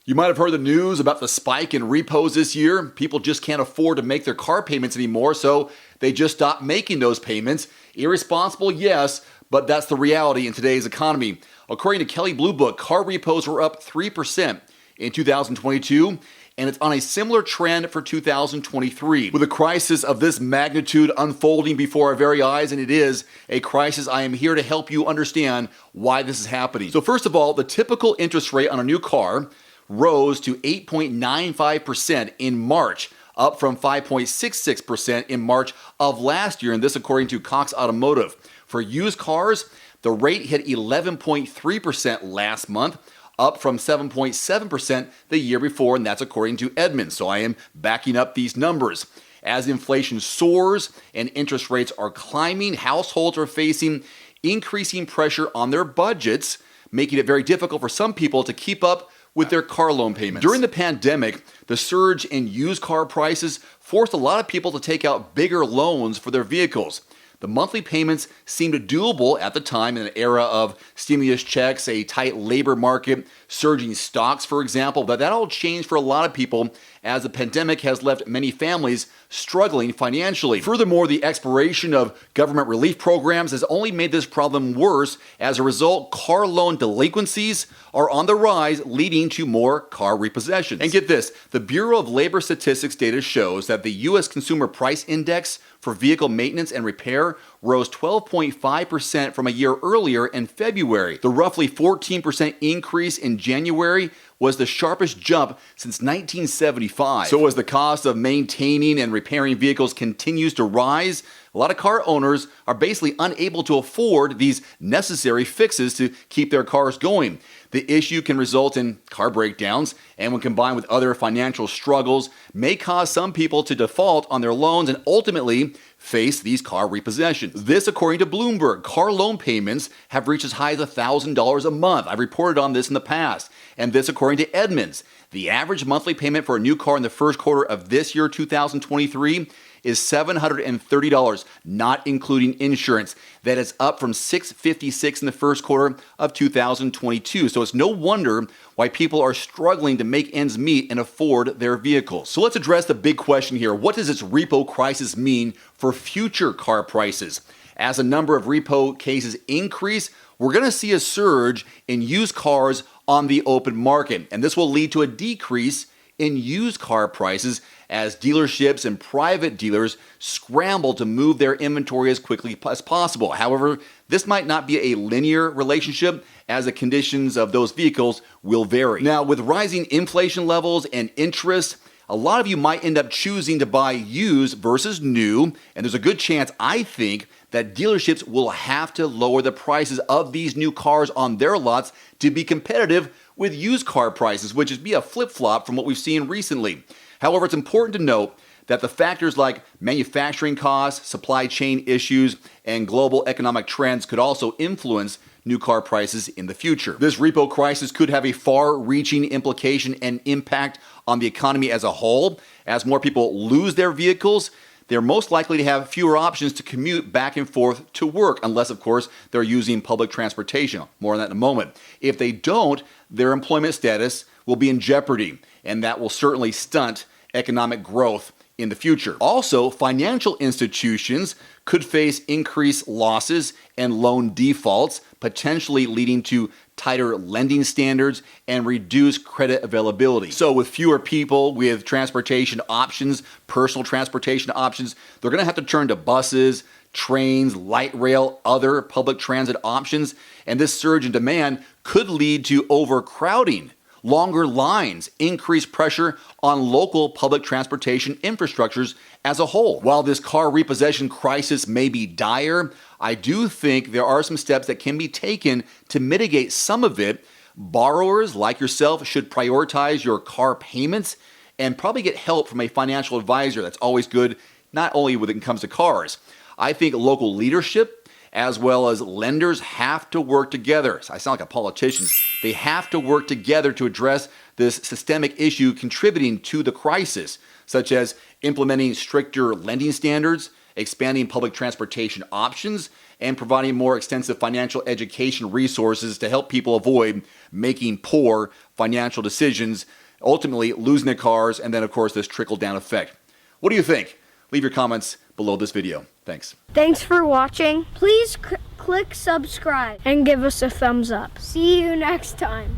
You might have heard the news about the spike in repos this year. People just can't afford to make their car payments anymore, so they just stop making those payments. Irresponsible, yes, but that's the reality in today's economy. According to Kelley Blue Book, car repos were up 3% in 2022, and it's on a similar trend for 2023. With a crisis of this magnitude unfolding before our very eyes, and it is a crisis, I am here to help you understand why this is happening. So first of all, the typical interest rate on a new car rose to 8.95% in March, up from 5.66% in March of last year, and this according to Cox Automotive. For used cars, the rate hit 11.3% last month, up from 7.7% the year before, and that's according to Edmunds. So I am backing up these numbers. As inflation soars and interest rates are climbing, households are facing increasing pressure on their budgets, making it very difficult for some people to keep up with their car loan payments. During the pandemic, the surge in used car prices forced a lot of people to take out bigger loans for their vehicles. The monthly payments seemed doable at the time in an era of stimulus checks, a tight labor market, surging stocks, for example, but that all changed for a lot of people as the pandemic has left many families struggling financially. Furthermore, the expiration of government relief programs has only made this problem worse. As a result, car loan delinquencies are on the rise, leading to more car repossessions. And get this, the Bureau of Labor Statistics data shows that the U.S. Consumer Price Index for vehicle maintenance and repair rose 12.5% from a year earlier in February. The roughly 14% increase in January was the sharpest jump since 1975. So as the cost of maintaining and repairing vehicles continues to rise, a lot of car owners are basically unable to afford these necessary fixes to keep their cars going. The issue can result in car breakdowns, and when combined with other financial struggles, may cause some people to default on their loans and ultimately face these car repossessions. This, according to Bloomberg, car loan payments have reached as high as $1,000 a month. I've reported on this in the past. And this, according to Edmunds, the average monthly payment for a new car in the first quarter of this year, 2023, is $730, not including insurance. That is up from $656 in the first quarter of 2022. So it's no wonder why people are struggling to make ends meet and afford their vehicles. So let's address the big question here. What does this repo crisis mean for future car prices? As a number of repo cases increase, we're going to see a surge in used cars on the open market, and this will lead to a decrease in used car prices as dealerships and private dealers scramble to move their inventory as quickly as possible. However, this might not be a linear relationship as the conditions of those vehicles will vary. Now, with rising inflation levels and interest, a lot of you might end up choosing to buy used versus new, and there's a good chance, I think, that dealerships will have to lower the prices of these new cars on their lots to be competitive with used car prices, which would be a flip-flop from what we've seen recently. However, it's important to note that the factors like manufacturing costs, supply chain issues, and global economic trends could also influence new car prices in the future. This repo crisis could have a far-reaching implication and impact on the economy as a whole. As more people lose their vehicles, they're most likely to have fewer options to commute back and forth to work, unless, of course, they're using public transportation. More on that in a moment. If they don't, their employment status will be in jeopardy, and that will certainly stunt economic growth in the future. Also, financial institutions could face increased losses and loan defaults, potentially leading to tighter lending standards and reduced credit availability. So with fewer people with transportation options, personal transportation options, they're going to have to turn to buses, trains, light rail, other public transit options, and this surge in demand could lead to overcrowding, longer lines, increased pressure on local public transportation infrastructures as a whole. While this car repossession crisis may be dire, I do think there are some steps that can be taken to mitigate some of it. Borrowers like yourself should prioritize your car payments and probably get help from a financial advisor. That's always good, not only when it comes to cars. I think local leadership as well as lenders have to work together. I sound like a politician. They have to work together to address this systemic issue contributing to the crisis, such as implementing stricter lending standards expanding public transportation options, and providing more extensive financial education resources to help people avoid making poor financial decisions, ultimately losing their cars, and then, of course, this trickle-down effect. What do you think? Leave your comments below this video. Thanks. Thanks for watching. Please click subscribe and give us a thumbs up. See you next time.